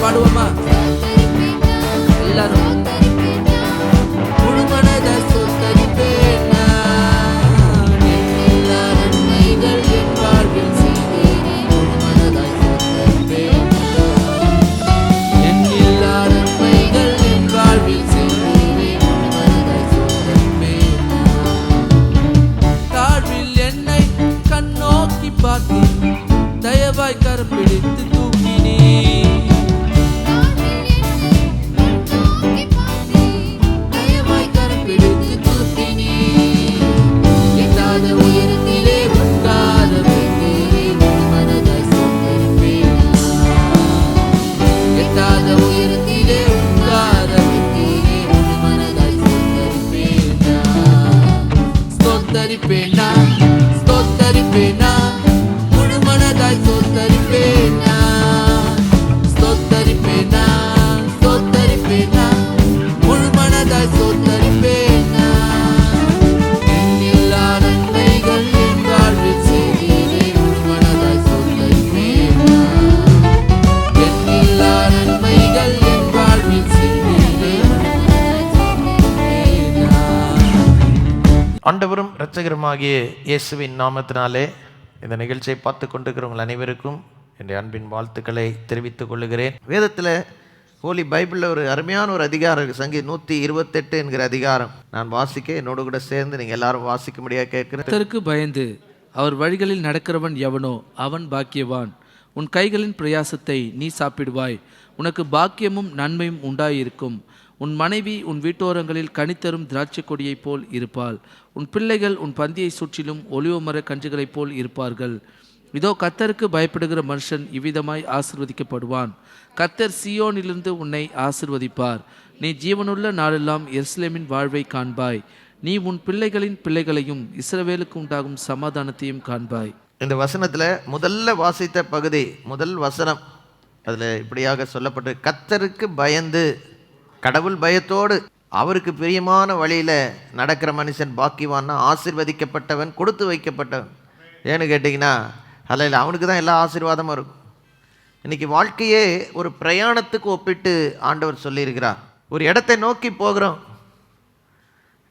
பாடுவோமா எல்லாரும்? முழு மனதாய் ஸ்தோத்தரிப்பேன் நான், எல்லா நன்மைகள் என் வாழ்வில் செய்தீரே. முழு மனதாய் ஸ்தோத்தரிப்பேன் நான், என் எல்லா நன்மைகள் என் வாழ்வில் செய்தீரே. முழு மனதாய் ஸ்தோத்தரிப்பேன் நான். தாழ்வில் என்னை கண்ணோக்கி பார்த்து தயவாய் கரம் பிடித்து தூக்கினே. தயவாய் கரம் பிடித்து தூக்கினே. எட்டாத உயரத்திலே உட்கார வைத்தீரே. முழு மனதாய் ஸ்தோத்தரிப்பேன் நான், எட்டாத உயரத்திலே உட்கார வைத்தீரே. முழு மனதாய் ஸ்தோத்தரிப்பேன் நான். ஸ்தோத்தரிப்பேன் நான், ஸ்தோத்தரிப்பேன் நான், முழு மனதாய் ஸ்தோத்தரிப்பேன் நான். ஸ்தோத்தரிப்பேன் நான், ஸ்தோத்தரிப்பேன் நான், முழு மனதாய் ஸ்தோத்தரிப்பேன் நான். என் எல்லா நன்மைகள் என் வாழ்வில் செய்தீரே. முழு மனதாய் ஸ்தோத்தரிப்பேன் நான், என் எல்லா நன்மைகள் என் வாழ்வில் செய்தீரே. முழு மனதாய் ஸ்தோத்தரிப்பேன் நான். ஆண்டவரும் இரட்சகருமாகிய இயேசுவின் நாமத்தினாலே இந்த நிகழ்ச்சியை பார்த்து கொண்டிருக்கிற உங்கள் அனைவருக்கும் என்னுடைய அன்பின் வாழ்த்துக்களை தெரிவித்துக் கொள்ளுகிறேன். வேதத்தில் ஹோலி பைபிளில் ஒரு அருமையான ஒரு அதிகாரம் இருக்குது. சங்கீதம் 128 என்கிற அதிகாரம் நான் வாசிக்க என்னோடு கூட சேர்ந்து நீங்கள் எல்லாரும் வாசிக்க முடியாது கேட்குறேன். கர்த்தருக்கு பயந்து அவர் வழிகளில் நடக்கிறவன் எவனோ அவன் பாக்கியவான். உன் கைகளின் பிரயாசத்தை நீ சாப்பிடுவாய், உனக்கு பாக்கியமும் நன்மையும் உண்டாயிருக்கும். உன் மனைவி உன் வீட்டோரங்களில் கனித்தரும் திராட்சை கொடியைப் போல் இருப்பாள். உன் பிள்ளைகள் உன் பந்தியை சுற்றிலும் ஒலிவமர கன்றுகளைப் போல் இருப்பார்கள். இதோ கர்த்தருக்கு பயப்படுகிற மனுஷன் இவ்விதமாய் ஆசீர்வதிக்கப்படுவான். கர்த்தர் சீயோனிலிருந்து உன்னை ஆசீர்வதிப்பார். நீ ஜீவனுள்ள நாளெல்லாம் எருசலேமின் வாழ்வை காண்பாய். நீ உன் பிள்ளைகளின் பிள்ளைகளையும் இஸ்ரவேலுக்கு உண்டாகும் சமாதானத்தையும் காண்பாய். இந்த வசனத்தில் முதல்ல வாசித்த பகுதி, முதல் வசனம், அதில் இப்படியாக சொல்லப்பட்டு கர்த்தருக்கு பயந்து கடவுள் பயத்தோடு அவருக்கு பிரியமான வழியில் நடக்கிற மனுஷன் பாக்கியவான்னா ஆசீர்வதிக்கப்பட்டவன், கொடுத்து வைக்கப்பட்டவன். ஏன்னு கேட்டிங்கன்னா அதில் அவனுக்கு தான் எல்லா ஆசீர்வாதமும் இருக்கும். இன்றைக்கி வாழ்க்கையே ஒரு பிரயாணத்துக்கு ஒப்பிட்டு ஆண்டவர் சொல்லியிருக்கிறார். ஒரு இடத்தை நோக்கி போகிறோம்,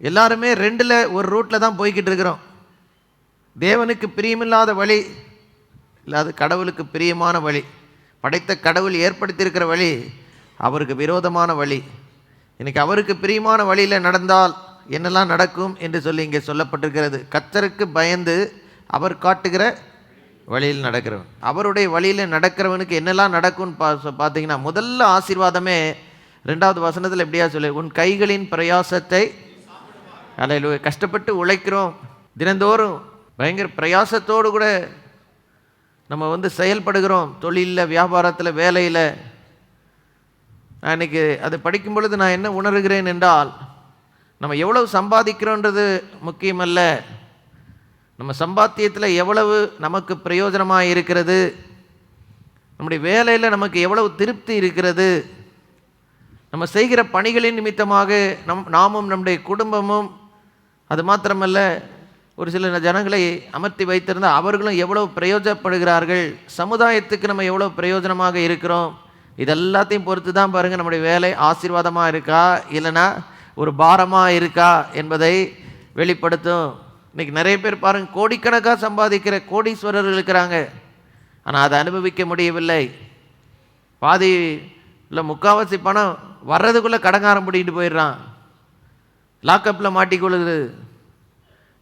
எல்லாருமே ரெண்டில் ஒரு ரூட்டில் தான் போய்கிட்டு இருக்கிறோம். தேவனுக்கு பிரியமில்லாத வழி இல்லாது கடவுளுக்கு பிரியமான வழி, படைத்த கடவுள் ஏற்படுத்தியிருக்கிற வழி அவருக்கு விரோதமான வழி. இன்றைக்கி அவருக்கு பிரியமான வழியில் நடந்தால் என்னெல்லாம் நடக்கும் என்று சொல்லி இங்கே சொல்லப்பட்டிருக்கிறது. கர்த்தருக்கு பயந்து அவர் காட்டுகிற வழியில் நடக்கிறவன், அவருடைய வழியில் நடக்கிறவனுக்கு என்னெல்லாம் நடக்கும்னு பார்த்தீங்கன்னா முதல்ல ஆசீர்வாதமே 2வது வசனத்தில் எப்படியா சொல்லு, உன் கைகளின் பிரயாசத்தை. அதில் கஷ்டப்பட்டு உழைக்கிறோம், தினந்தோறும் பயங்கர பிரயாசத்தோடு கூட நம்ம செயல்படுகிறோம். தொழிலில், வியாபாரத்தில், வேலையில். நான் இன்றைக்கி அதை படிக்கும் பொழுது நான் என்ன உணர்கிறேன் என்றால், நம்ம எவ்வளவு சம்பாதிக்கிறோன்றது முக்கியமல்ல, நம்ம சம்பாத்தியத்தில் எவ்வளவு நமக்கு பிரயோஜனமாக இருக்கிறது, நம்முடைய வேலையில் நமக்கு எவ்வளவு திருப்தி இருக்கிறது, நம்ம செய்கிற பணிகளின் நிமித்தமாக நாமும் நம்முடைய குடும்பமும், அது மாத்திரமல்ல ஒரு சில ஜனங்களை அமர்த்தி வைத்திருந்தால் அவர்களும் எவ்வளவு பிரயோஜனப்படுகிறார்கள், சமுதாயத்துக்கு நம்ம எவ்வளோ பிரயோஜனமாக இருக்கிறோம், இதெல்லாத்தையும் பொறுத்து தான் பாருங்கள் நம்முடைய வேலை ஆசீர்வாதமாக இருக்கா இல்லைனா ஒரு பாரமாக இருக்கா என்பதை வெளிப்படுத்தும். இன்றைக்கி நிறைய பேர் பாருங்கள் கோடிக்கணக்காக சம்பாதிக்கிற கோடீஸ்வரர்கள் இருக்கிறாங்க, ஆனால் அதை அனுபவிக்க முடியவில்லை. பாதி இல்லை முக்கால்வாசி பணம் வர்றதுக்குள்ளே கடங்காரம் பிடிக்கிட்டு போயிடுறான், லாக்கப்பில் மாட்டிக்கொள்ளுது.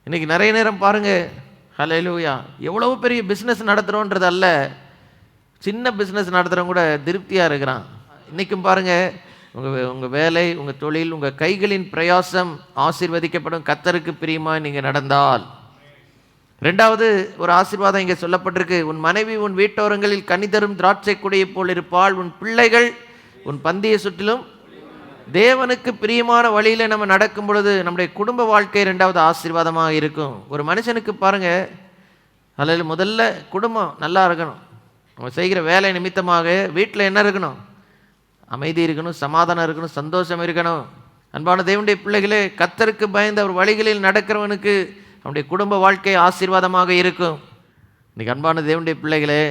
இன்றைக்கி நிறைய நேரம் பாருங்கள், ஹல்லேலூயா, எவ்வளோ பெரிய பிஸ்னஸ் நடத்துகிறோன்றது அல்ல, சின்ன பிஸ்னஸ் நடத்துகிறவங்க கூட திருப்தியாக இருக்கிறான். இன்றைக்கும் பாருங்கள், உங்கள் வேலை, உங்கள் தொழில், உங்கள் கைகளின் பிரயாசம் ஆசீர்வதிக்கப்படும். கர்த்தருக்கு பிரியமாக நீங்கள் நடந்தால். 2வது ஒரு ஆசீர்வாதம் இங்கே சொல்லப்பட்டிருக்கு, உன் மனைவி உன் வீட்டோரங்களில் கனி தரும் திராட்சை கொடியைப் போல் இருப்பாள். உன் பிள்ளைகள் உன் பந்தியை சுற்றிலும். தேவனுக்கு பிரியமான வழியில் நம்ம நடக்கும் பொழுது நம்முடைய குடும்ப வாழ்க்கை 2வது ஆசீர்வாதமாக இருக்கும். ஒரு மனுஷனுக்கு பாருங்கள், அதில் முதல்ல குடும்பம் நல்லா இருக்கணும். நம்ம செய்கிற வேலை நிமித்தமாக வீட்டில் என்ன இருக்கணும்? அமைதி இருக்கணும், சமாதானம் இருக்கணும், சந்தோஷம் இருக்கணும். அன்பான தேவனுடைய பிள்ளைகளே, கர்த்தருக்கு பயந்து அவர் வழிகளில் நடக்கிறவனுக்கு அவனுடைய குடும்ப வாழ்க்கை ஆசீர்வாதமாக இருக்கும். இன்றைக்கி அன்பான தேவனுடைய பிள்ளைகளே,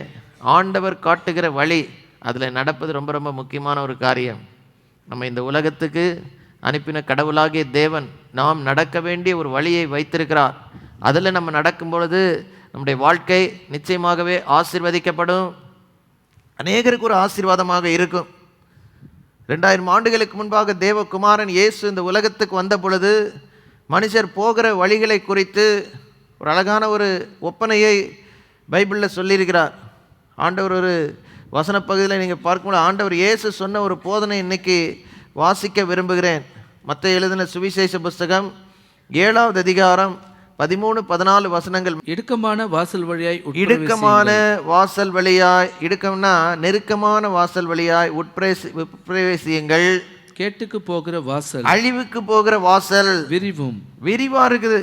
ஆண்டவர் காட்டுகிற வழி அதில் நடப்பது ரொம்ப ரொம்ப முக்கியமான ஒரு காரியம். நம்ம இந்த உலகத்துக்கு அனுப்பின கடவுளாகிய தேவன் நாம் நடக்க வேண்டிய ஒரு வழியை வைத்திருக்கிறார். அதில் நம்ம நடக்கும் பொழுது நம்முடைய வாழ்க்கை நிச்சயமாகவே ஆசீர்வதிக்கப்படும், அநேகருக்கு ஒரு ஆசீர்வாதமாக இருக்கும். 2000 ஆண்டுகளுக்கு முன்பாக தேவகுமாரன் இயேசு இந்த உலகத்துக்கு வந்த பொழுது மனுஷர் போகிற வழிகளை குறித்து ஒரு அழகான ஒரு ஒப்பனையை பைபிளில் சொல்லியிருக்கிறார். ஆண்டவர் ஒரு வசன பகுதியில் நீங்கள் பார்க்கும்போது ஆண்டவர் இயேசு சொன்ன ஒரு போதனை இன்னைக்கு வாசிக்க விரும்புகிறேன். மத்தேயு எழுதின சுவிசேஷ புஸ்தகம் 7வது அதிகாரம் 13-14 வசனங்கள். இடுக்கமான வாசல் வழியாய் இடுக்கமான வாசல் வழியாய், இடுக்கம்னா நெருக்கமான வாசல் வழியாய் உட்பிரவேசியுங்கள். கேட்டுக்கு போகிற வாசல் அழிவுக்கு போகிற வாசல் விரிவா இருக்குது,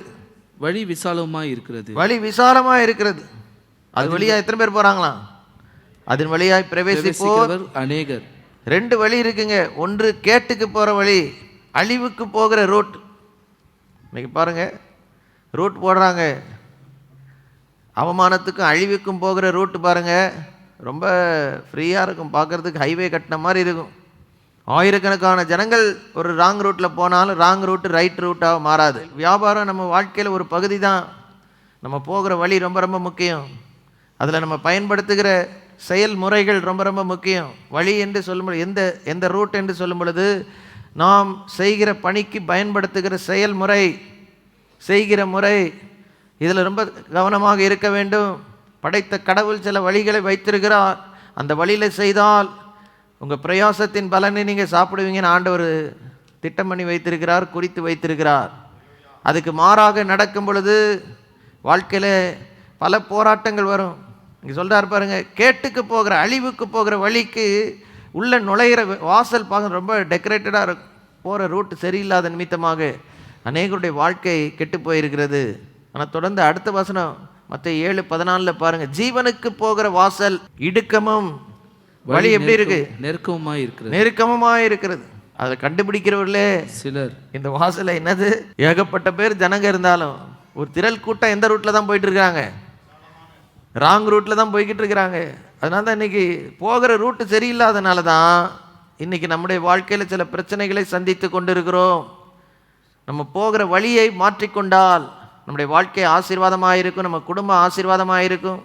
வழி விசாலமாய் இருக்கிறது. வழி விசாலமா இருக்கிறது. அது வழியா எத்தனை பேர் போறாங்களாம்? அதன் வழியாய் பிரவேசிப்போர் அநேகர். 2 வழி இருக்குங்க. ஒன்று கேட்டுக்கு போற வழி, அழிவுக்கு போகிற ரூட். இன்னைக்கு பாருங்க, ரூட் போடுறாங்க, அவமானத்துக்கும் அழிவுக்கும் போகிற ரூட் பாருங்க, ரொம்ப ஃப்ரீயாக இருக்கும், பார்க்குறதுக்கு ஹைவே கட்டின மாதிரி இருக்கும். ஆயிரக்கணக்கான ஜனங்கள் ஒரு ராங் ரூட்டில் போனாலும் ராங் ரூட்டு ரைட் ரூட்டாக மாறாது. வியாபாரம் நம்ம வாழ்க்கையில் ஒரு பகுதி தான். நம்ம போகிற வழி ரொம்ப ரொம்ப முக்கியம். அதில் நம்ம பயன்படுத்துகிற செயல்முறைகள் ரொம்ப ரொம்ப முக்கியம். வழி என்று சொல்லும்போது எந்த ரூட் என்று சொல்லும் பொழுது நாம் செய்கிற பணிக்கு பயன்படுத்துகிற செயல்முறை, செய்கிற முறை, இதில் ரொம்ப கவனமாக இருக்க வேண்டும். படைத்த கடவுள் சில வழிகளை வைத்திருக்கிறார். அந்த வழியில் செய்தால் உங்கள் பிரயாசத்தின் பலனை நீங்கள் சாப்பிடுவீங்கன்னு ஆண்டவர் திட்டம் பண்ணி வைத்திருக்கிறார், குறித்து வைத்திருக்கிறார். அதுக்கு மாறாக நடக்கும் பொழுது வாழ்க்கையில் பல போராட்டங்கள் வரும். இங்கே சொல்கிறார் பாருங்க, கேட்டுக்கு போகிற அழிவுக்கு போகிற வழிக்கு உள்ள நுழையிற வாசல் பார்க்க ரொம்ப டெக்கரேட்டடாக இருக்கும். போகிற ரூட் சரியில்லாத நிமித்தமாக அநேகருடைய வாழ்க்கை கெட்டு போயிருக்கிறது. ஆனால் தொடர்ந்து அடுத்த வசனம் மத்தேயு 7:14 பாருங்க, ஜீவனுக்கு போகிற வாசல் இடுக்கமும், வழி எப்படி இருக்கு? நெருக்கமுமாய் இருக்கிறது. அதை கண்டுபிடிக்கிறவர்களே சிலர். இந்த வாசலை என்னது, ஏகப்பட்ட பேர் ஜனங்க இருந்தாலும் ஒரு திரள் கூட்டம் எந்த ரூட்ல தான் போயிட்டு இருக்காங்க? ராங் ரூட்ல தான் போய்கிட்டு இருக்கிறாங்க. அதனால தான் இன்னைக்கு போகிற ரூட்டு சரியில்லாதனால தான் இன்னைக்கு நம்முடைய வாழ்க்கையில் சில பிரச்சனைகளை சந்தித்து கொண்டிருக்கிறோம். நம்ம போகிற வழியை மாற்றிக்கொண்டால் நம்முடைய வாழ்க்கை ஆசீர்வாதமாக இருக்கும், நம்ம குடும்பம் ஆசீர்வாதமாக இருக்கும்.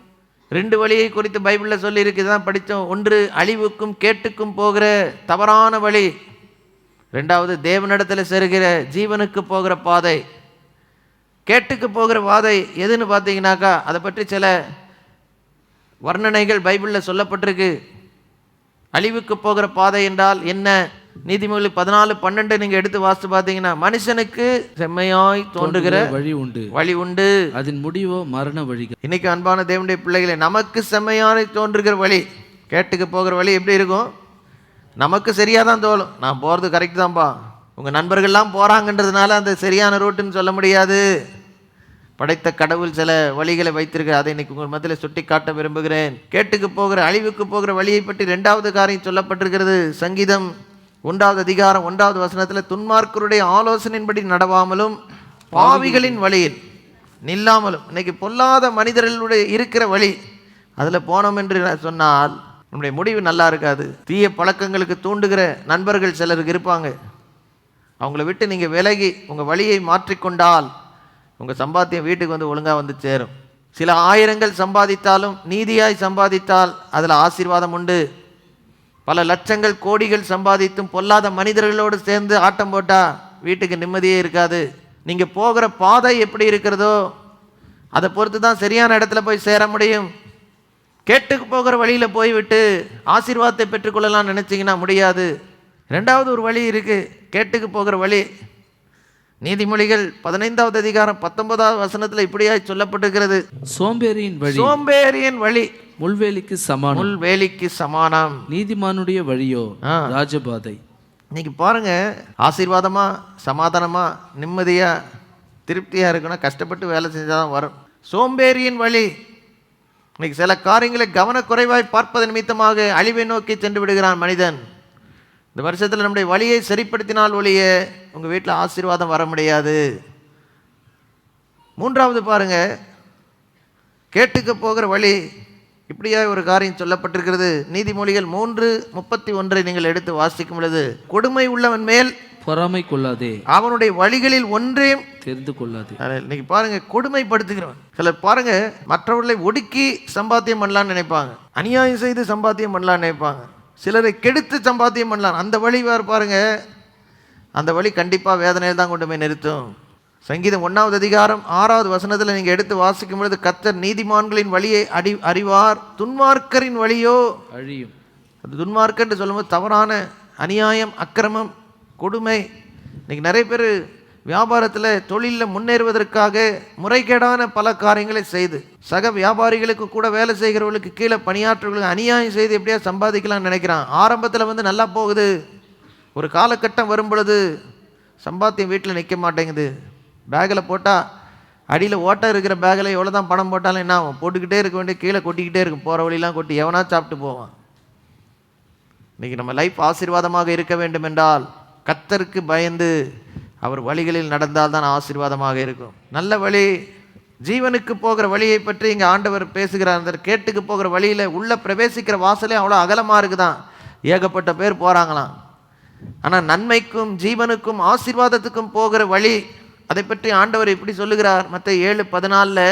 2 வழியை குறித்து பைபிளில் சொல்லி இருக்குதான் படித்தோம். ஒன்று அழிவுக்கும் கேட்டுக்கும் போகிற தவறான வழி, 2வது தேவனிடத்தில் செருகிற ஜீவனுக்கு போகிற பாதை. கேட்டுக்கு போகிற பாதை எதுன்னு பார்த்தீங்கன்னாக்கா அதை பற்றி சில வர்ணனைகள் பைபிளில் சொல்லப்பட்டிருக்கு. அழிவுக்கு போகிற பாதை என்றால் என்ன? நீதிமொழி 14:12 நீங்கள் எடுத்து வாசித்து பார்த்தீங்கன்னா, மனுஷனுக்கு செம்மையாய் தோன்றுகிற வழி உண்டு, அதன் முடிவோ மரண வழிகள். இன்னைக்கு அன்பான தேவனுடைய பிள்ளைகளே, நமக்கு செம்மையாய் தோன்றுகிற வழி, கேட்டுக்கு போகிற வழி எப்படி இருக்கும்? நமக்கு சரியாக தான் தோணும். நான் போகிறது கரெக்ட் தான்ப்பா. உங்கள் நண்பர்கள்லாம் போகிறாங்கன்றதுனால அந்த சரியான ரூட்டுன்னு சொல்ல முடியாது. படைத்த கடவுள் சில வழிகளை வைத்திருக்க, அதை இன்னைக்கு உங்கள் மத்தியில் சுட்டி காட்ட விரும்புகிறேன். கேட்டுக்கு போகிற அழிவுக்கு போகிற வழியை பற்றி 2வது காரியம் சொல்லப்பட்டிருக்கிறது. சங்கீதம் 1வது அதிகாரம் 1வது வசனத்தில், துன்மார்க்கருடைய ஆலோசனையின்படி நடவாமலும் பாவிகளின் வழியில் நில்லாமலும். இன்னைக்கு பொல்லாத மனிதர்களுடைய இருக்கிற வழி அதில் போனோம் என்று சொன்னால் நம்முடைய முடிவு நல்லா இருக்காது. தீய பழக்கங்களுக்கு தூண்டுகிற நண்பர்கள் சிலருக்கு இருப்பாங்க. அவங்கள விட்டு நீங்கள் விலகி உங்கள் வழியை மாற்றிக்கொண்டால் உங்கள் சம்பாத்தியம் வீட்டுக்கு வந்து ஒழுங்காக வந்து சேரும். சில ஆயிரங்கள் சம்பாதித்தாலும் நீதியாய் சம்பாதித்தால் அதில் ஆசீர்வாதம் உண்டு. பல லட்சங்கள் கோடிகள் சம்பாதித்தும் பொல்லாத மனிதர்களோடு சேர்ந்து ஆட்டம் போட்டால் வீட்டுக்கு நிம்மதியே இருக்காது. நீங்கள் போகிற பாதை எப்படி இருக்கிறதோ அதை பொறுத்து தான் சரியான இடத்துல போய் சேர முடியும். கேட்டுக்கு போகிற வழியில் போய்விட்டு ஆசீர்வாதத்தை பெற்றுக்கொள்ளலாம் நினச்சிங்கன்னா முடியாது. 2வது ஒரு வழி இருக்குது, கேட்டுக்கு போகிற வழி. நீதிமொழிகள் 15வது அதிகாரம் 19வது வசனத்தில் இப்படியாய் சொல்லப்பட்டிருக்கிறது, சோம்பேறியின் வழி முள்வேலிக்கு சமானம், நீதிமானுடைய வழியோ ராஜபாதை. இன்னைக்கு பாருங்க, ஆசீர்வாதமா சமாதானமா நிம்மதியா திருப்தியா இருக்கணும், கஷ்டப்பட்டு வேலை செஞ்சாதான் வரும். சோம்பேறியின் வழி, இன்னைக்கு சில காரியங்களை கவனக்குறைவாய் பார்ப்பதன் நிமித்தமாக அழிவை நோக்கி சென்று விடுகிறான் மனிதன். இந்த வருஷத்தில் நம்முடைய வழியை சரிப்படுத்தினால் ஒழிய உங்கள் வீட்டில் ஆசீர்வாதம் வர முடியாது. 3வது பாருங்க, கேட்டுக்கு போகிற வழி இப்படியா ஒரு காரியம் சொல்லப்பட்டிருக்கிறது. நீதிமொழிகள் 3:31 நீங்கள் எடுத்து வாசிக்கும் பொழுது, கொடுமை உள்ளவன் மேல் பொறாமை கொள்ளாதே, அவனுடைய வழிகளில் ஒன்றையும் தெரிந்து கொள்ளாதே. இன்னைக்கு பாருங்க, கொடுமைப்படுத்துகிறவன். சிலர் பாருங்க, மற்றவர்களை ஒடுக்கி சம்பாத்தியம் பண்ணலான்னு நினைப்பாங்க, அநியாயம் செய்து சம்பாத்தியம் பண்ணலான்னு நினைப்பாங்க, சிலரை கெடுத்து சம்பாத்தியம் பண்ணலாம். அந்த வழி பாருங்க, அந்த வழி கண்டிப்பாக வேதனையில் தான் கொண்டு போய் நிறுத்தும். சங்கீதம் 1வது அதிகாரம் 6வது வசனத்தில் நீங்கள் எடுத்து வாசிக்கும் பொழுது, கர்த்தர் நீதிமான்களின் வழியை அறிவார், துன்மார்க்கரின் வழியோ அழியும். அது துன்மார்க்கன்னு சொல்லும்போது தவறான அநியாயம், அக்கிரமம், கொடுமை. இன்னைக்கு நிறைய பேர் வியாபாரத்தில் தொழிலில் முன்னேறுவதற்காக முறைகேடான பல காரியங்களை செய்து, சக வியாபாரிகளுக்கு கூட வேலை செய்கிறவர்களுக்கு கீழே பணியாற்றவர்களுக்கு அநியாயம் செய்து எப்படியா சம்பாதிக்கலாம்னு நினைக்கிறான். ஆரம்பத்தில் நல்லா போகுது, ஒரு காலகட்டம் வரும் பொழுது சம்பாத்தியம் வீட்டில் நிற்க மாட்டேங்குது. பேக்கில் போட்டால் அடியில் ஓட்டை இருக்கிற பேக்கில் எவ்வளோ தான் பணம் போட்டாலும் என்ன ஆகும், போட்டுக்கிட்டே இருக்க வேண்டிய, கீழே கொட்டிக்கிட்டே இருக்கும், போகிற வழியெலாம் கொட்டி எவனா சாப்பிட்டு போவான். இன்றைக்கி நம்ம லைஃப் ஆசீர்வாதமாக இருக்க வேண்டும் என்றால் கர்த்தருக்கு பயந்து அவர் வழிகளில் நடந்தால் தான் ஆசீர்வாதமாக இருக்கும். நல்ல வழி, ஜீவனுக்கு போகிற வழியை பற்றி இங்கே ஆண்டவர் பேசுகிறார். அந்த கேட்டுக்கு போகிற வழியில் உள்ள பிரவேசிக்கிற வாசலே அவ்வளோ அகலமாக இருக்குதான், ஏகப்பட்ட பேர் போகிறாங்களாம். ஆனால் நன்மைக்கும் ஜீவனுக்கும் ஆசீர்வாதத்துக்கும் போகிற வழி, அதை பற்றி ஆண்டவர் இப்படி சொல்லுகிறார். மத்தேயு 7:14,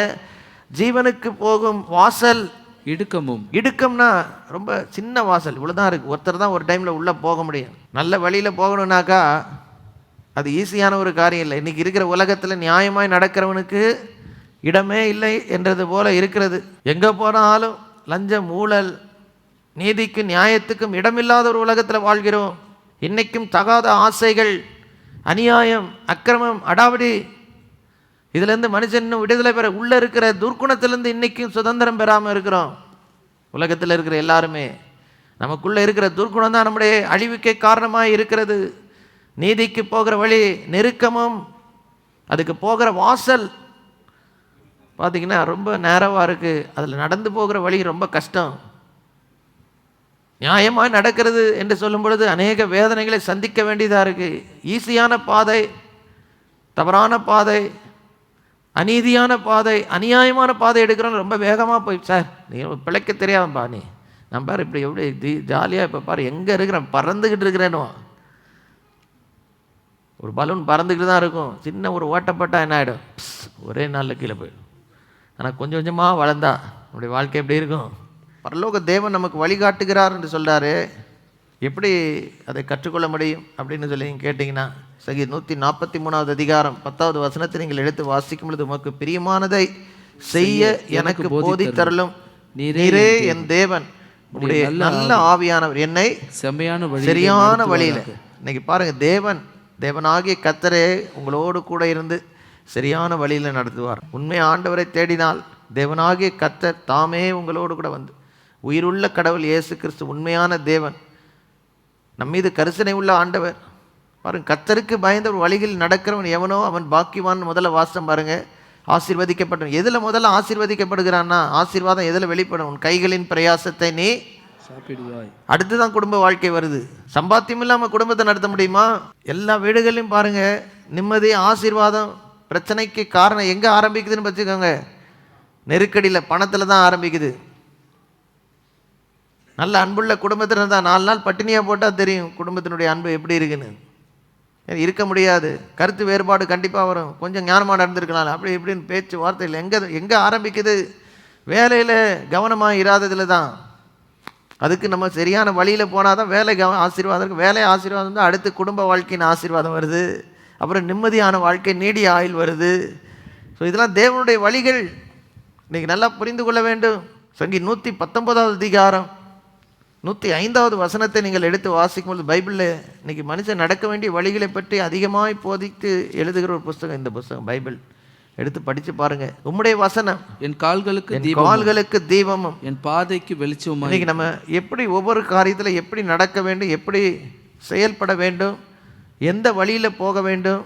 ஜீவனுக்கு போகும் வாசல் இடுக்கம்னா ரொம்ப சின்ன வாசல், இவ்வளோதான் இருக்குது, ஒருத்தர் தான் ஒரு டைமில் உள்ளே போக முடியும். நல்ல வழியில் போகணுன்னாக்கா அது ஈஸியான ஒரு காரியம் இல்லை. இன்றைக்கி இருக்கிற உலகத்தில் நியாயமாய் நடக்கிறவனுக்கு இடமே இல்லை என்றது போல இருக்கிறது. எங்கே போனாலும் லஞ்சம், ஊழல், நீதிக்கும் நியாயத்துக்கும் இடமில்லாத ஒரு உலகத்தில் வாழ்கிறோம். இன்றைக்கும் தகாத ஆசைகள், அநியாயம், அக்கிரமம், அடாவடி, இதுலேருந்து மனுஷன் இன்னும் விடுதலை பெற, உள்ளே இருக்கிற துர்க்குணத்திலேருந்து இன்றைக்கும் சுதந்திரம் பெறாமல் இருக்கிறோம். உலகத்தில் இருக்கிற எல்லாருமே நமக்குள்ளே இருக்கிற துர்க்குணம் தான் நம்முடைய அழிவுக்கே காரணமாக இருக்கிறது. நீதிக்கு போகிற வழி நெருக்கமும், அதுக்கு போகிற வாசல் பார்த்திங்கன்னா ரொம்ப நேரவாக இருக்குது, அதில் நடந்து போகிற வழி ரொம்ப கஷ்டம். நியாயமாக நடக்கிறது என்று சொல்லும் பொழுது அநேக வேதனைகளை சந்திக்க வேண்டியதாக இருக்குது. ஈஸியான பாதை, தவறான பாதை, அநீதியான பாதை, அநியாயமான பாதை எடுக்கிறோம். ரொம்ப வேகமாக போய், சார் நீ பிழைக்க தெரியாதப்பா, நீ நான் பாரு இப்படி எப்படி ஜாலியாக இப்போ பாரு எங்கே இருக்கிறேன், பறந்துக்கிட்டு இருக்கிறேன்னு. ஒரு பலூன் பறந்துக்கிட்டு தான் இருக்கும், சின்ன ஒரு ஓட்டப்பட்டால் என்ன ஆகிடும், ஒரே நாளில் கீழே போயிடும். ஆனால் கொஞ்சம் கொஞ்சமாக வளர்ந்தா நம்முடைய வாழ்க்கை எப்படி இருக்கும். பரலோக தேவன் நமக்கு வழிகாட்டுகிறார் என்று சொல்கிறாரு. எப்படி அதை கற்றுக்கொள்ள முடியும் அப்படின்னு சொல்லி நீங்கள் கேட்டிங்கன்னா, சங்கீதம் 143வது அதிகாரம் 10வது வசனத்தை நீங்கள் எடுத்து வாசிக்கும் பொழுது, உமக்கு பிரியமானதை செய்ய எனக்கு போதித்தருளும் நீரே என் தேவன், உடைய நல்ல ஆவியானவர் என்னை சரியான வழியில். இன்னைக்கு பாருங்கள், தேவனாகிய கர்த்தரே உங்களோடு கூட இருந்து சரியான வழியில் நடத்துவார். உண்மை ஆண்டவரை தேடினால் தேவனாகிய கர்த்தர் தாமே உங்களோடு கூட வந்து, உயிருள்ள கடவுள் இயேசு கிறிஸ்து உண்மையான தேவன், நம்மீது கரிசனை உள்ள ஆண்டவர். பாருங்க, கர்த்தருக்கு பயந்த ஒரு வழியில் நடக்கிறவன் எவனோ அவன் பாக்கியவான். முதல்ல வாசம் பாருங்க, ஆசீர்வதிக்கப்பட்டவன். எதில் முதல்ல ஆசீர்வதிக்கப்படுகிறான்னா, ஆசீர்வாதம் எதில் வெளிப்படும், உன் கைகளின் பிரயாசத்தை நீ சாப்பிடுவாய். அடுத்துதான் குடும்ப வாழ்க்கை வருது. சம்பாத்தியம் இல்லாமல் குடும்பத்தை நடத்த முடியுமா? எல்லா வீடுகளையும் பாருங்க, நிம்மதி, ஆசீர்வாதம், பிரச்சனைக்கு காரணம் எங்கே ஆரம்பிக்குதுன்னு வச்சுக்கோங்க, நெருக்கடியில், பணத்தில் தான் ஆரம்பிக்குது. நல்ல அன்புள்ள குடும்பத்தில் இருந்தால் 4 நாள் பட்டினியாக போட்டால் தெரியும் குடும்பத்தினுடைய அன்பு எப்படி இருக்குன்னு. இருக்க முடியாது, கருத்து வேறுபாடு கண்டிப்பாக வரும். கொஞ்சம் ஞானமாக நடந்திருக்கலாம், அப்படி இப்படின்னு பேச்சு வார்த்தைகள் எங்கே ஆரம்பிக்குது, வேலையில் கவனமாக இராததில் தான். அதுக்கு நம்ம சரியான வழியில் போனால் தான் வேலை ஆசீர்வாதம் இருக்குது. வேலை ஆசீர்வாதம் தான், அடுத்து குடும்ப வாழ்க்கையின் ஆசீர்வாதம் வருது, அப்புறம் நிம்மதியான வாழ்க்கை, நீடிய ஆயுள் வருது. ஸோ இதெல்லாம் தேவனுடைய வழிகள், இன்றைக்கி நல்லா புரிந்து கொள்ள வேண்டும். சங்கீதம் 119வது அதிகாரம் 105வது வசனத்தை நீங்கள் எடுத்து வாசிக்கும்போது, பைபிளில் இன்றைக்கி மனுஷன் நடக்க வேண்டிய வழிகளை பற்றி அதிகமாக போதித்து எழுதுகிற ஒரு புஸ்தகம் இந்த புஸ்தகம். பைபிள் எடுத்து படித்து பாருங்கள். உம்முடைய வசனம் என் கால்களுக்கு தீபமும் என் பாதைக்கு வெளிச்சமும். இன்றைக்கி நம்ம எப்படி ஒவ்வொரு காரியத்தில் எப்படி நடக்க வேண்டும், எப்படி செயல்பட வேண்டும், எந்த வழியில் போக வேண்டும்,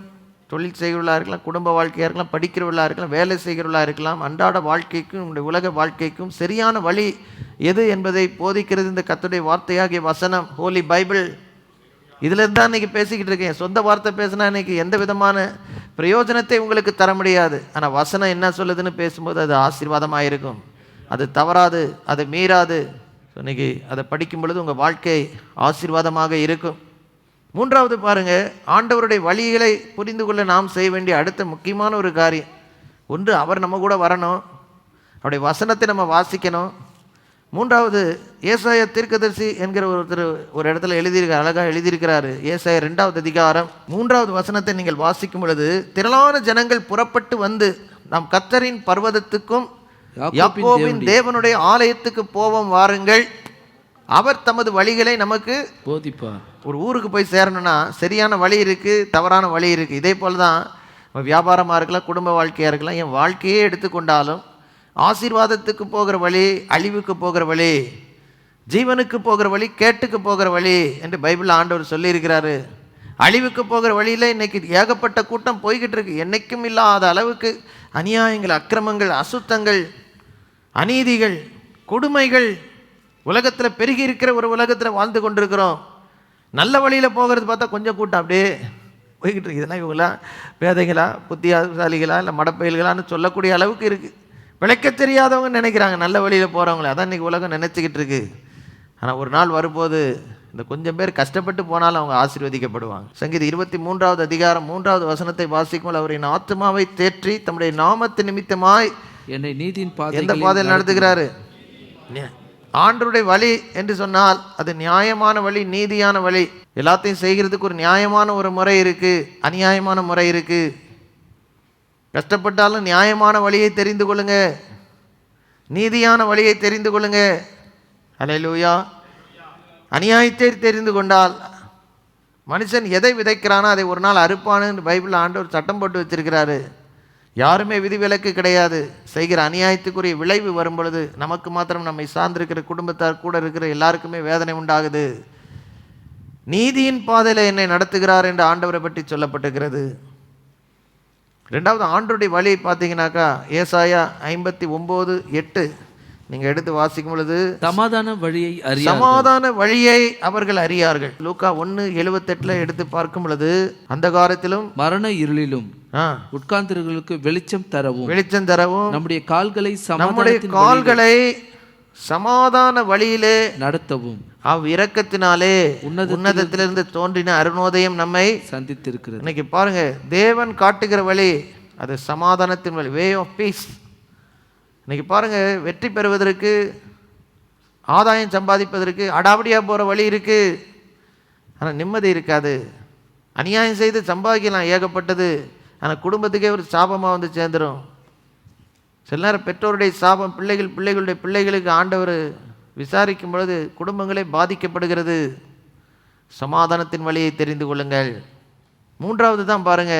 தொழில் செய்கிறவர்களாக இருக்கலாம், குடும்ப வாழ்க்கையாக இருக்கலாம், படிக்கிறவர்களாக இருக்கலாம், வேலை செய்கிறவர்களாக இருக்கலாம், அன்றாட வாழ்க்கைக்கும் நம்முடைய உலக வாழ்க்கைக்கும் சரியான வழி எது என்பதை போதிக்கிறது இந்த கர்த்தருடைய வார்த்தையாகிய வசனம், ஹோலி பைபிள். இதில் தான் இன்றைக்கி பேசிக்கிட்டு இருக்கேன். சொந்த வார்த்தை பேசினா இன்றைக்கி எந்த விதமான பிரயோஜனத்தை உங்களுக்கு தர முடியாது. ஆனால் வசனம் என்ன சொல்லுதுன்னு பேசும்போது அது ஆசீர்வாதமாக இருக்கும். அது தவறாது, அதை மீறாது. இன்னைக்கு அதை படிக்கும் பொழுது உங்கள் வாழ்க்கை ஆசீர்வாதமாக இருக்கும். மூன்றாவது பாருங்க, ஆண்டவருடைய வழிகளை புரிந்து கொள்ள நாம் செய்ய வேண்டிய அடுத்த முக்கியமான ஒரு காரியம், ஒன்று அவர் நம்ம கூட வரணும், அவருடைய வசனத்தை நம்ம வாசிக்கணும். மூன்றாவது, ஏசாயா தீர்க்கதரிசி என்கிற ஒருத்தர் ஒரு இடத்துல அழகாக எழுதியிருக்கிறாரு. ஏசாயா 2வது அதிகாரம் 3வது வசனத்தை நீங்கள் வாசிக்கும் பொழுது, திரளான ஜனங்கள் புறப்பட்டு வந்து நாம் கர்த்தரின் பர்வதத்துக்கும் யாக்கோபின் தேவனுடைய ஆலயத்துக்கு போவோம் வாருங்கள், அவர் தமது வழிகளை நமக்கு போதிப்பார். ஒரு ஊருக்கு போய் சேரணும்னா சரியான வழி இருக்குது, தவறான வழி இருக்குது. இதே போல் தான் வியாபாரமாக இருக்கலாம், குடும்ப வாழ்க்கையாக இருக்கலாம், என் வாழ்க்கையே எடுத்துக்கொண்டாலும் ஆசீர்வாதத்துக்கு போகிற வழி, அழிவுக்கு போகிற வழி, ஜீவனுக்கு போகிற வழி, கேட்டுக்கு போகிற வழி என்று பைபிளில் ஆண்டவர் சொல்லியிருக்கிறாரு. அழிவுக்கு போகிற வழியில் இன்றைக்கி ஏகப்பட்ட கூட்டம் போய்கிட்டு இருக்கு. என்றைக்கும் இல்லாத அளவுக்கு அநியாயங்கள், அக்கிரமங்கள், அசுத்தங்கள், அநீதிகள், கொடுமைகள் உலகத்தில் பெருகி இருக்கிற ஒரு உலகத்தில் வாழ்ந்து கொண்டிருக்கிறோம். நல்ல வழியில் போகிறது பார்த்தா கொஞ்சம் கூட்டம் அப்படியே போய்கிட்டு இருக்கு. இதெல்லாம் இவங்களாம் பேதைகளா, புத்தியாசாலிகளா, இல்லை மடப்பயல்களான்னு சொல்லக்கூடிய அளவுக்கு இருக்குது. பிழைக்க தெரியாதவங்க நினைக்கிறாங்க நல்ல வழியில் போகிறவங்கள. அதான் இன்றைக்கி உலகம் நினச்சிக்கிட்டு இருக்கு. ஆனால் ஒரு நாள் வரும்போது இந்த கொஞ்சம் பேர் கஷ்டப்பட்டு போனாலும் அவங்க ஆசீர்வதிக்கப்படுவாங்க. சங்கீதம் 23வது அதிகாரம் 3வது வசனத்தை வாசிக்கும்போது, அவர் என் ஆத்துமாவை தேற்றி தம்முடைய நாமத்து நிமித்தமாய் என்னை நீதியின் எந்த பாதையில் நடத்துகிறாரு? ஆண்டவருடைய வழி என்று சொன்னால் அது நியாயமான வழி, நீதியான வழி. எல்லாத்தையும் செய்கிறதுக்கு ஒரு நியாயமான ஒரு முறை இருக்குது, அநியாயமான முறை இருக்குது. கஷ்டப்பட்டாலும் நியாயமான வழியை தெரிந்து கொள்ளுங்க, நீதியான வழியை தெரிந்து கொள்ளுங்க. அல்லேலூயா. அநியாயத்தை தெரிந்து கொண்டால் மனுஷன் எதை விதைக்கிறானோ அதை ஒரு நாள் அறுப்பானுன்னு பைபிளில் ஆண்டவர் சட்டம் போட்டு வச்சிருக்கிறாரு. யாருமே விதிவிலக்கு கிடையாது. செய்கிற அநியாயத்துக்குரிய விளைவு வரும் பொழுது நமக்கு மாத்திரம் நம்மை சார்ந்திருக்கிற குடும்பத்தார் கூட இருக்கிற எல்லாருக்குமே வேதனை உண்டாகுது. நீதியின் பாதையில் என்னை நடத்துகிறார் என்று ஆண்டவரை பற்றி சொல்லப்பட்டிருக்கிறது. ரெண்டாவது, ஆண்டவருடைய வழி பார்த்தீங்கன்னாக்கா ஏசாயா 59:8 நீங்கள் எடுத்து வாசிக்கும் பொழுது, சமாதான வழியை அவர்கள் அறியார்கள். லூக்கா 1:78 எடுத்து பார்க்கும் பொழுது, அந்த காலத்திலும் மரண இருளிலும் உட்கார்ந்தவர்களுக்கு வெளிச்சம் தரவும் நம்முடைய கால்களை சமாதான வழியிலே நடத்தவும் இரக்கத்தினாலே உன்னதத்திலிருந்து தோன்றின அருணோதயம் நம்மை சந்தித்திருக்கிறது. இன்னைக்கு பாருங்க, தேவன் காட்டுகிற வழி அது சமாதானத்தின் வழி, வே ஆஃப் பீஸ். இன்னைக்கு பாருங்க, வெற்றி பெறுவதற்கு, ஆதாயம் சம்பாதிப்பதற்கு அடாவடியாக போகிற வழி இருக்கு, ஆனால் நிம்மதி இருக்காது. அநியாயம் செய்து சம்பாதிக்கலாம் ஏகப்பட்டது, ஆனால் குடும்பத்துக்கே ஒரு சாபமாக வந்து சேர்ந்துடும். சில நேரம் பெற்றோருடைய சாபம் பிள்ளைகளுடைய பிள்ளைகளுக்கு ஆண்டவர் விசாரிக்கும் பொழுது குடும்பங்களே பாதிக்கப்படுகிறது. சமாதானத்தின் வழியை தெரிந்து கொள்ளுங்கள். மூன்றாவது தான் பாருங்க,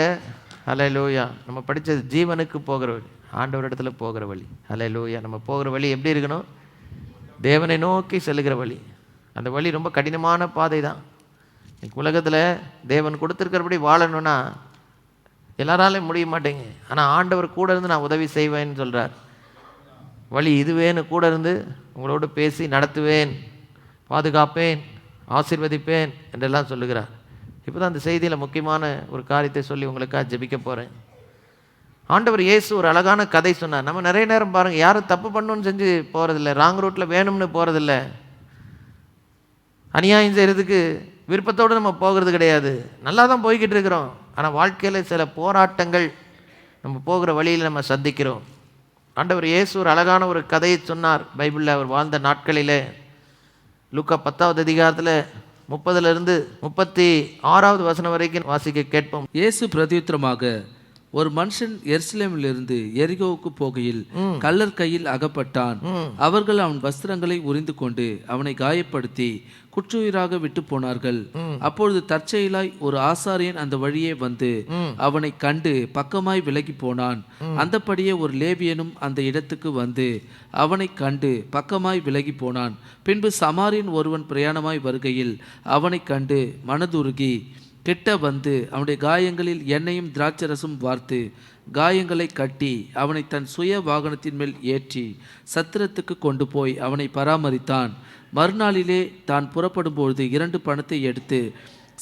அல்லேலூயா, நம்ம படித்தது ஜீவனுக்கு போகிற வழி, ஆண்டவர் இடத்துல போகிற வழி. அல்லேலூயா. நம்ம போகிற வழி எப்படி இருக்கணும்? தேவனை நோக்கி செல்லுகிற வழி. அந்த வழி ரொம்ப கடினமான பாதை தான். இன்னைக்கு உலகத்தில் தேவன் கொடுத்துருக்கிறபடி வாழணும்னா எல்லாராலையும் முடிய மாட்டேங்க. ஆனால் ஆண்டவர் கூட இருந்து நான் உதவி செய்வேன்னு சொல்கிறார். வழி இதுவேன்னு கூட இருந்து உங்களோடு பேசி நடத்துவேன், பாதுகாப்பேன், ஆசீர்வதிப்பேன் என்றெல்லாம் சொல்லுகிறார். இப்போ தான் அந்த செய்தியில் முக்கியமான ஒரு காரியத்தை சொல்லி உங்களுக்காக ஜெபிக்க போகிறேன். ஆண்டவர் இயேசு ஒரு அழகான கதை சொன்னார். நம்ம நிறைய நேரம் பாருங்கள், யாரும் தப்பு பண்ணணும்னு செஞ்சு போகிறதில்ல, ராங் ரூட்டில் வேணும்னு போகிறதில்ல, அநியாயம் செய்கிறதுக்கு விருப்பத்தோடு நம்ம போகிறது கிடையாது. நல்லா தான் போய்கிட்டு இருக்கிறோம். ஆனால் வாழ்க்கையில் சில போராட்டங்கள் நம்ம போகிற வழியில் நம்ம சந்திக்கிறோம். ஆண்டவர் இயேசு ஒரு அழகான ஒரு கதையை சொன்னார் பைபிளில். அவர் வாழ்ந்த நாட்களில் லூக்கா 10வது அதிகாரத்தில் 30லிருந்து 36வது வசனம் வரைக்கும் வாசிக்க கேட்போம். இயேசு பிரதியுத்தரமாக, ஒரு மனுஷன் எருசலேமிலிருந்து எரிகோவுக்கு போகையில் கள்ளர் கையில் அகப்பட்டான். அவர்கள் அவன் வஸ்திரங்களை உரிந்து கொண்டு அவனை காயப்படுத்தி குற்றுயிராக விட்டு போனார்கள். அப்பொழுது தற்செயலாய் ஒரு ஆசாரியன் அந்த வழியே வந்து அவனை கண்டு பக்கமாய் விலகி போனான். அந்தபடியே ஒரு லேவியனும் அந்த இடத்துக்கு வந்து அவனை கண்டு பக்கமாய் விலகி போனான். பின்பு சமாரியன் ஒருவன் பிரயாணமாய் வருகையில் அவனை கண்டு மனதுருகி கிட்ட வந்து அவனுடைய காயங்களில் எண்ணெயும் திராட்சரசும் வார்த்து காயங்களை கட்டி அவனை தன் சுய வாகனத்தின் மேல் ஏற்றி சத்திரத்துக்கு கொண்டு போய் அவனை பராமரித்தான். மறுநாளிலே தான் புறப்படும்பொழுது 2 பணத்தை எடுத்து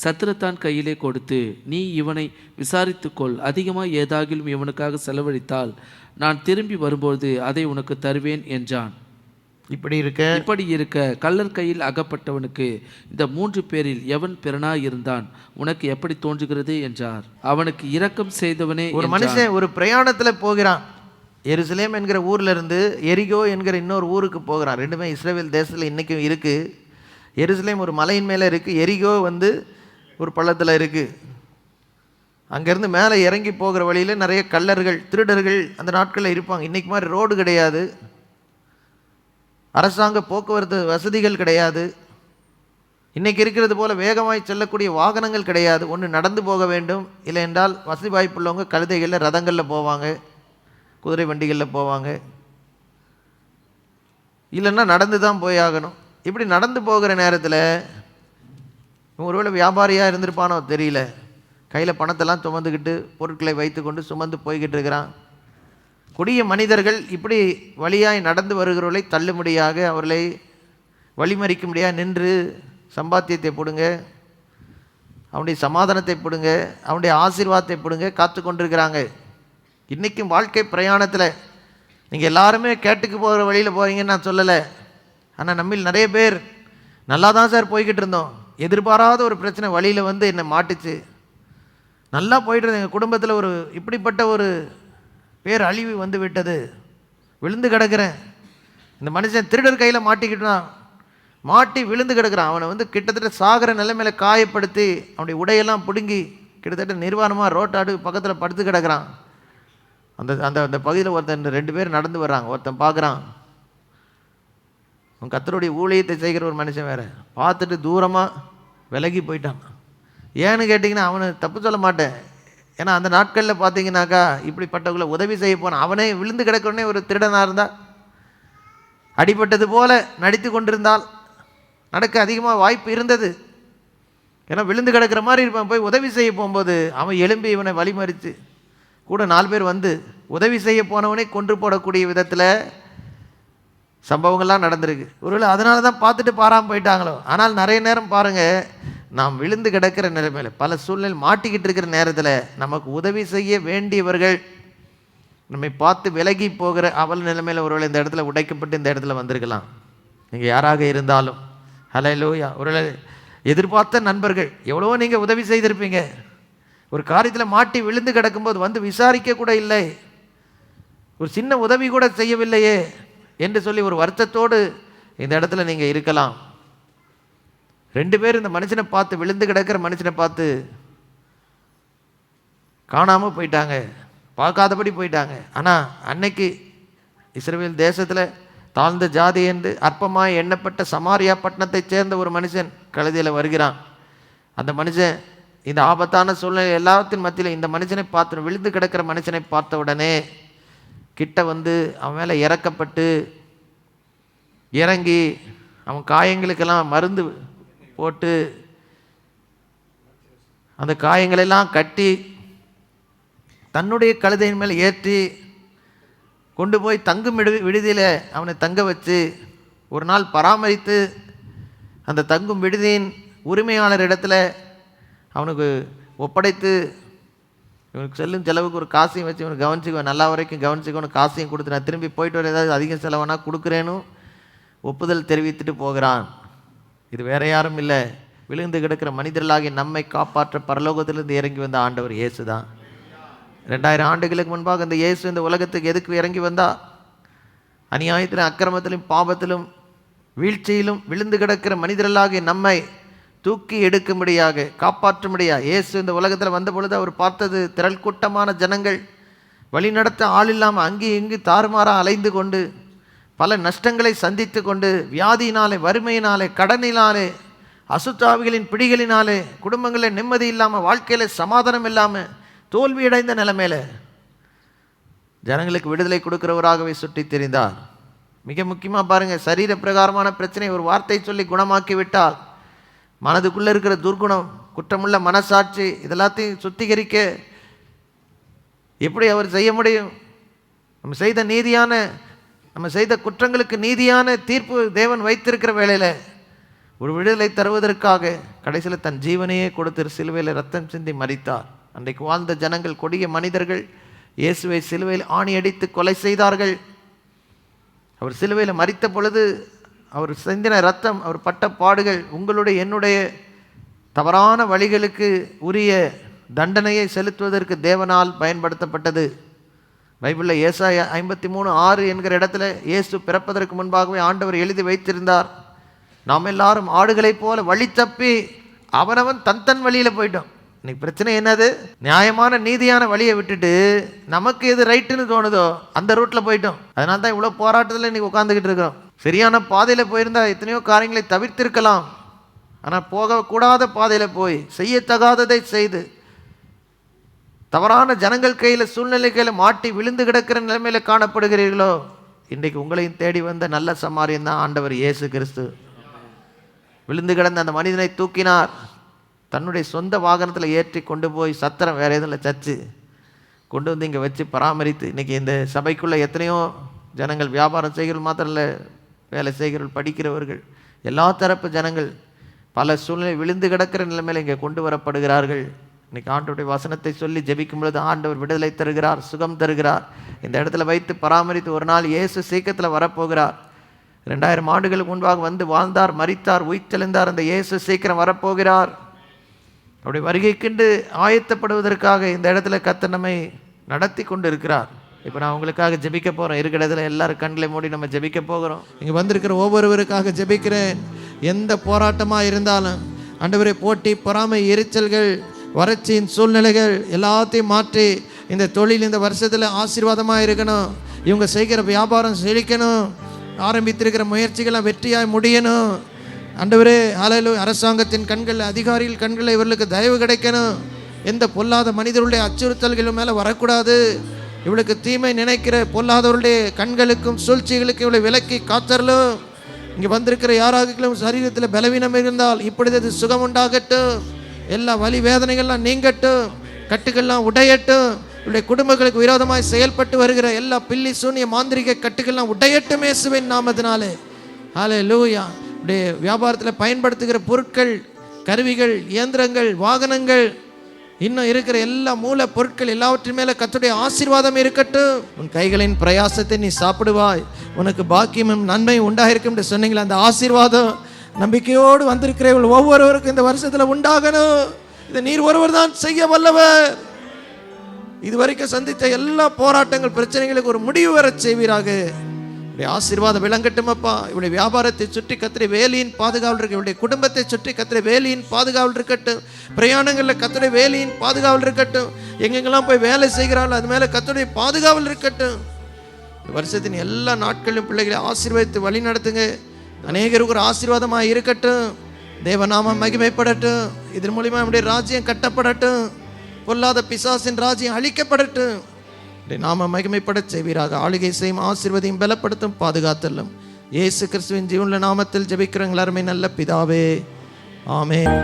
சத்திரத்தான் கையிலே கொடுத்து, நீ இவனை விசாரித்துக்கொள், அதிகமாக ஏதாகிலும் இவனுக்காக செலவழித்தால் நான் திரும்பி வரும்போது அதை உனக்கு தருவேன் என்றான். இப்படி இருக்க கள்ளர் கையில் அகப்பட்டவனுக்கு இந்த 3 பேரில் எவன் பிறனாயிருந்தான் உனக்கு எப்படி தோன்றுகிறது என்றார். அவனுக்கு இரக்கம் செய்தவனே. ஒரு மனுஷன் ஒரு பிரயாணத்துல போகிறான். எருசலேம் என்கிற ஊர்ல இருந்து எரிகோ என்கிற இன்னொரு ஊருக்கு போகிறான். ரெண்டுமே இஸ்ரவேல் தேசத்துல இன்னைக்கும் இருக்கு. எருசலேம் ஒரு மலையின் மேல இருக்கு, எரிகோ ஒரு பள்ளத்துல இருக்கு. அங்கேருந்து மேலே இறங்கி போகிற வழியில் நிறைய கள்ளர்கள், திருடர்கள் அந்த நாட்களில் இருப்பாங்க. இன்றைக்கு மாதிரி ரோடு கிடையாது, அரசாங்க போக்குவரத்து வசதிகள் கிடையாது, இன்றைக்கி இருக்கிறது போல் வேகமாய் செல்லக்கூடிய வாகனங்கள் கிடையாது. ஒன்று நடந்து போக வேண்டும், இல்லை என்றால் வசதி வாய்ப்புள்ளவங்க கழுதைகளில், ரதங்களில் போவாங்க, குதிரை வண்டிகளில் போவாங்க, இல்லைன்னா நடந்து தான் போய் ஆகணும். இப்படி நடந்து போகிற நேரத்தில் ஒருவேளை வியாபாரியாக இருந்திருப்பானோ தெரியல, கையில் பணத்தெல்லாம் சுமந்துக்கிட்டு பொருட்களை வைத்து கொண்டு சுமந்து போய்கிட்டு இருக்கிறான். கொடிய மனிதர்கள் இப்படி வழியாய் நடந்து வருகிறவர்களை தள்ளும்படியாக, அவர்களை வழிமறிக்கும்படியாக நின்று சம்பாத்தியத்தை பிடுங்க, அவனுடைய சமாதானத்தை பிடுங்க, அவனுடைய ஆசீர்வாதத்தை பிடுங்க காத்து கொண்டிருக்கிறாங்க. இன்றைக்கும் வாழ்க்கை பிரயாணத்தில் நீங்கள் எல்லாருமே கேட்டுக்கு போகிற வழியில் போகிறீங்கன்னு நான் சொல்லலை. ஆனால் நம்மில் நிறைய பேர் நல்லா தான் சார் போய்கிட்டு இருந்தோம், எதிர்பாராத ஒரு பிரச்சனை வழியில் என்னை மாட்டுச்சு, நல்லா போயிட்டு இருந்தேன், எங்கள் குடும்பத்தில் இப்படிப்பட்ட ஒரு பேர் அழிவு விட்டது, விழுந்து கிடக்கிறேன். இந்த மனுஷன் திருடர் கையில் மாட்டிக்கிட்டான், மாட்டி விழுந்து கிடக்கிறான். அவனை கிட்டத்தட்ட சாகிற நிலைமையில காயப்படுத்தி அவனுடைய உடையெல்லாம் பிடுங்கி கிட்டத்தட்ட நிர்வாணமாக ரோட்டாடு பக்கத்தில் படுத்து கிடக்கிறான். அந்த அந்த அந்த பகுதியில் ஒருத்தன் 2 பேர் நடந்து வர்றாங்க. ஒருத்தன் பார்க்குறான், அவன் கர்த்தருடைய ஊழியத்தை செய்கிற ஒரு மனுஷன் வேறு, பார்த்துட்டு தூரமாக விலகி போயிட்டான். ஏன்னு கேட்டிங்கன்னா அவனை தப்பு சொல்ல மாட்டேன், ஏன்னா அந்த நாட்களில் பார்த்தீங்கன்னாக்கா இப்படிப்பட்டவங்களை உதவி செய்ய போனான். அவனே விழுந்து கிடக்கிறனே ஒரு திருடனாக இருந்தால், அடிபட்டது போல நடித்து கொண்டிருந்தால் நடக்க அதிகமாக வாய்ப்பு இருந்தது. ஏன்னா விழுந்து கிடக்கிற மாதிரி இருப்பான். போய் உதவி செய்ய போகும்போது அவன் எழும்பி இவனை வழிமறித்து கூட 4 பேர் உதவி செய்ய போனவனை கொன்று போடக்கூடிய விதத்தில் சம்பவங்கள்லாம் நடந்திருக்கு. ஒருவேளை அதனால தான் பார்த்துட்டு பாராமல் போயிட்டாங்களோ. ஆனால் நிறைய நேரம் பாருங்கள், நாம் விழுந்து கிடக்கிற நிலைமையில், பல சூழ்நிலை மாட்டிக்கிட்டு இருக்கிற நேரத்தில் நமக்கு உதவி செய்ய வேண்டியவர்கள் நம்மை பார்த்து விலகி போகிற அவல் நிலைமையில் ஒருவேளை இந்த இடத்துல உடைக்கப்பட்டு இந்த இடத்துல வந்திருக்கலாம். நீங்கள் யாராக இருந்தாலும் ஹல்லேலூயா. ஒருவேளை எதிர்பார்த்த நண்பர்கள் எவ்வளவோ நீங்கள் உதவி செய்திருப்பீங்க, ஒரு காரியத்தில் மாட்டி விழுந்து கிடக்கும்போது விசாரிக்க கூட இல்லை, ஒரு சின்ன உதவி கூட செய்யவில்லையே என்று சொல்லி ஒரு வருத்தத்தோடு இந்த இடத்துல நீங்கள் இருக்கலாம். 2 பேர் இந்த மனுஷனை பார்த்து, விழுந்து கிடக்கிற மனுஷனை பார்த்து காணாமல் போயிட்டாங்க, பார்க்காதபடி போயிட்டாங்க. ஆனால் அன்னைக்கு இஸ்ரவேல் தேசத்தில் தாழ்ந்த ஜாதி என்று அற்பமாய் எண்ணப்பட்ட சமாரியா பட்டணத்தை சேர்ந்த ஒரு மனுஷன் கழுதையில் வருகிறான். அந்த மனுஷன் இந்த ஆபத்தான சூழ்நிலை எல்லாத்தின் மத்தியில் இந்த மனுஷனை பார்த்து, விழுந்து கிடக்கிற மனுஷனை பார்த்த உடனே கிட்ட அவன் மேலே இறக்கப்பட்டு இறங்கி அவன் காயங்களுக்கெல்லாம் மருந்து போட்டு அந்த காயங்களெல்லாம் கட்டி தன்னுடைய கழுதையின் மேலே ஏற்றி கொண்டு போய் தங்கும் விடுதியில் அவனை தங்க வச்சு ஒரு நாள் பராமரித்து அந்த தங்கும் விடுதியின் உரிமையாளர் இடத்துல அவனுக்கு ஒப்படைத்து, இவனுக்கு செல்லும் செலவுக்கு ஒரு காசையும் வச்சு இவனுக்கு கவனிச்சிக்குவேன், நல்லா வரைக்கும் கவனிச்சிக்கணும், காசையும் கொடுத்து நான் திரும்பி போயிட்டு வர ஏதாவது அதிகம் செலவானா கொடுக்குறேன்னு ஒப்புதல் தெரிவித்துட்டு போகிறான். இது வேற யாரும் இல்லை, விழுந்து கிடக்கிற மனிதர்களாகி நம்மை காப்பாற்ற பரலோகத்திலிருந்து இறங்கி வந்த ஆண்டவர் இயேசு தான். 2000 ஆண்டுகளுக்கு முன்பாக இந்த இயேசு இந்த உலகத்துக்கு எதுக்கு இறங்கி வந்தா? அநியாயத்திலும் அக்கிரமத்திலும் பாவத்திலும் வீழ்ச்சியிலும் விழுந்து கிடக்கிற மனிதர்களாகி நம்மை தூக்கி எடுக்கும்படியாக, காப்பாற்றும்படியாக இயேசு இந்த உலகத்தில் வந்த பொழுது அவர் பார்த்தது திரள் கூட்டமான ஜனங்கள் வழிநடத்த ஆள் இல்லாமல் அங்கே இங்கு தாறுமாறாக அலைந்து கொண்டு பல நஷ்டங்களை சந்தித்து கொண்டு, வியாதியினாலே, வறுமையினாலே, கடனினாலே, அசுத்தாவிகளின் பிடிகளினாலே, குடும்பங்களில் நிம்மதி இல்லாமல், வாழ்க்கையில் சமாதானம் இல்லாமல், தோல்வியடைந்த நிலைமையில் ஜனங்களுக்கு விடுதலை கொடுக்கிறவராகவே சுற்றி தெரிந்தார். மிக முக்கியமாக பாருங்கள், சரீர பிரகாரமான பிரச்சனை ஒரு வார்த்தை சொல்லி குணமாக்கி விட்டால் மனதுக்குள்ளே இருக்கிற துர்குணம், குற்றமுள்ள மனசாட்சி, இதெல்லாத்தையும் சுத்திகரிக்க எப்படி அவர் செய்ய முடியும்? நம்ம செய்த குற்றங்களுக்கு நீதியான தீர்ப்பு தேவன் வைத்திருக்கிற வேளையில் ஒரு விடுதலை தருவதற்காக கடைசியில் தன் ஜீவனையே கொடுத்து சிலுவையில் ரத்தம் சிந்தி மரித்தார். அன்றைக்கு வாழ்ந்த ஜனங்கள், கொடிய மனிதர்கள் இயேசுவை சிலுவையில் ஆணி அடித்து கொலை செய்தார்கள். அவர் சிலுவையில் மரித்த பொழுது அவர் சிந்தின ரத்தம், அவர் பட்ட பாடுகள் உங்களுடைய என்னுடைய தவறான வழிகளுக்கு உரிய தண்டனையை செலுத்துவதற்கு தேவனால் பயன்படுத்தப்பட்டது. பைபிளில் ஏசாயா 53:6 என்கிற இடத்துல இயேசு பிறப்பதற்கு முன்பாகவே ஆண்டவர் எழுதி வைத்திருந்தார். நாம் எல்லாரும் ஆடுகளைப் போல வழி தப்பி அவனவன் தன் வழியில் போயிட்டோம். இன்னைக்கு பிரச்சனை என்னது? நியாயமான நீதியான வழியை விட்டுட்டு நமக்கு எது ரைட்டுன்னு தோணுதோ அந்த ரூட்டில் போயிட்டோம். அதனால தான் இவ்வளோ போராட்டத்தில் இன்னைக்கு உட்காந்துக்கிட்டு இருக்கிறோம். சரியான பாதையில் போயிருந்தா எத்தனையோ காரியங்களை தவிர்த்திருக்கலாம். ஆனால் போகக்கூடாத பாதையில் போய் செய்யத்தகாததை செய்து தவறான ஜனங்கள் கையில், சூழ்நிலை கையில் மாட்டி விழுந்து கிடக்கிற நிலைமையில் காணப்படுகிறீர்களோ, இன்றைக்கு உங்களையும் தேடி வந்த நல்ல சமாரியன் தான் ஆண்டவர் இயேசு கிறிஸ்து. விழுந்து கிடந்த அந்த மனிதனை தூக்கினார், தன்னுடைய சொந்த வாகனத்தில் ஏற்றி கொண்டு போய் சத்திரம் வேறு எதுவும் இல்லை, சர்ச்சு கொண்டு வந்து இங்கே வச்சு பராமரித்து, இன்றைக்கி இந்த சபைக்குள்ளே எத்தனையோ ஜனங்கள், வியாபாரம் செய்கிறவர்கள் மாத்திரம் இல்லை, வேலை செய்கிறவர்கள், படிக்கிறவர்கள், எல்லா தரப்பு ஜனங்கள் பல சூழ்நிலை விழுந்து கிடக்கிற நிலைமையில் இங்கே கொண்டு வரப்படுகிறார்கள். இன்றைக்கி ஆண்டவருடைய வசனத்தை சொல்லி ஜெபிக்கும் பொழுது ஆண்டவர் விடுதலை தருகிறார், சுகம் தருகிறார். இந்த இடத்துல வைத்து பராமரித்து ஒரு நாள் இயேசு சீக்கிரத்தில் வரப்போகிறார். 2000 ஆண்டுகளுக்கு முன்பாக வந்து வாழ்ந்தார், மரித்தார், உயிர்த்தெழுந்தார். அந்த இயேசு சீக்கிரம் வரப்போகிறார். அப்படி வருகைக்கென்று ஆயத்தப்படுவதற்காக இந்த இடத்துல கர்த்தர் நம்மை நடத்தி கொண்டு இருக்கிறார். இப்போ நான் உங்களுக்காக ஜெபிக்க போகிறோம். இருக்கிற இடத்துல எல்லாரும் கண்களை மூடி நம்ம ஜெபிக்க போகிறோம். இங்கே வந்திருக்கிற ஒவ்வொருவருக்காக ஜெபிக்கிறேன். எந்த போராட்டமாக இருந்தாலும் ஆண்டவரே, போட்டி, பொறாமை, எரிச்சல்கள், வறட்சியின் சூழ்நிலைகள் எல்லாத்தையும் மாற்றி இந்த தொழில் இந்த வருஷத்தில் ஆசீர்வாதமாக இருக்கணும். இவங்க செய்கிற வியாபாரம் செழிக்கணும். ஆரம்பித்திருக்கிற முயற்சிகள்லாம் வெற்றியாய் முடியணும். ஆண்டவரே, ஹல்லேலூயா. அரசாங்கத்தின் கண்கள், அதிகாரிகள் கண்களில் இவர்களுக்கு தயவு கிடைக்கணும். எந்த பொல்லாத மனிதர்களுடைய அச்சுறுத்தல்களும் மேலே வரக்கூடாது. இவளுக்கு தீமை நினைக்கிற பொல்லாதவருடைய கண்களுக்கும் சூழ்ச்சிகளுக்கும் இவளை விலக்கி காத்தரலும். இங்கே வந்திருக்கிற யாராகிலும் சரீரத்தில் பலவீனம் இருந்தால் இப்பொழுது அது சுகம் உண்டாகட்டும். எல்லா வலி வேதனைகள்லாம் நீங்கட்டும். கட்டுகள்லாம் உடையட்டும். இவருடைய குடும்பங்களுக்கு விரோதமாய் செயல்பட்டு வருகிற எல்லா பில்லி சூனிய மாந்திரிக கட்டுகள்லாம் உடையட்டும் இயேசுவின் நாமத்தினாலே. ஹல்லேலூயா. இவருடைய வியாபாரத்தில் பயன்படுத்துகிற பொருட்கள், கருவிகள், இயந்திரங்கள், வாகனங்கள், இன்னும் இருக்கிற எல்லா மூல பொருட்கள் எல்லாவற்றின் மேலே கர்த்தருடைய ஆசீர்வாதம் இருக்கட்டும். உன் கைகளின் பிரயாசத்தை நீ சாப்பிடுவாய், உனக்கு பாக்கியமும் நன்மையும் உண்டாயிருக்கும் என்று சொன்னீங்களே, அந்த ஆசீர்வாதம் நம்பிக்கையோடு வந்திருக்கிறவர்கள் ஒவ்வொருவருக்கும் இந்த வருஷத்தில் உண்டாகணும். இதை நீர் ஒருவர் தான் செய்ய வல்லவர். இதுவரைக்கும் சந்தித்த எல்லா போராட்டங்கள், பிரச்சனைகளுக்கு ஒரு முடிவு வர செய்வீராக. இவருடைய ஆசீர்வாதம் விளங்கட்டும் அப்பா. இவருடைய வியாபாரத்தை சுற்றி கர்த்தருடைய வேலியின் பாதுகாவல் இருக்கு. இவருடைய குடும்பத்தை சுற்றி கர்த்தருடைய வேலியின் பாதுகாவல் இருக்கட்டும். பிரயாணங்களில் கர்த்தருடைய வேலியின் பாதுகாவல் இருக்கட்டும். எங்கெங்கெல்லாம் போய் வேலை செய்கிறார்கள் அது மேலே கர்த்தருடைய பாதுகாவல் இருக்கட்டும். வருஷத்தின் எல்லா நாட்களிலும் பிள்ளைகளை ஆசீர்வதித்து வழி நடத்துங்க. அநேகருக்கு ஒரு ஆசீர்வாதமாக இருக்கட்டும். தேவநாமம் மகிமைப்படட்டும். இதன் மூலிமா நம்முடைய ராஜ்யம் கட்டப்படட்டும். பொல்லாத பிசாசின் ராஜ்யம் அழிக்கப்படட்டும். நாம மகிமைப்பட செய்வீராக. ஆளுகை செய்யும், ஆசீர்வதியும், பலப்படுத்தும், பாதுகாத்தலும் இயேசு கிறிஸ்துவின் ஜீவனுள்ள நாமத்தில் ஜெபிக்கிறவங்கள் அருமை நல்ல பிதாவே, ஆமென்.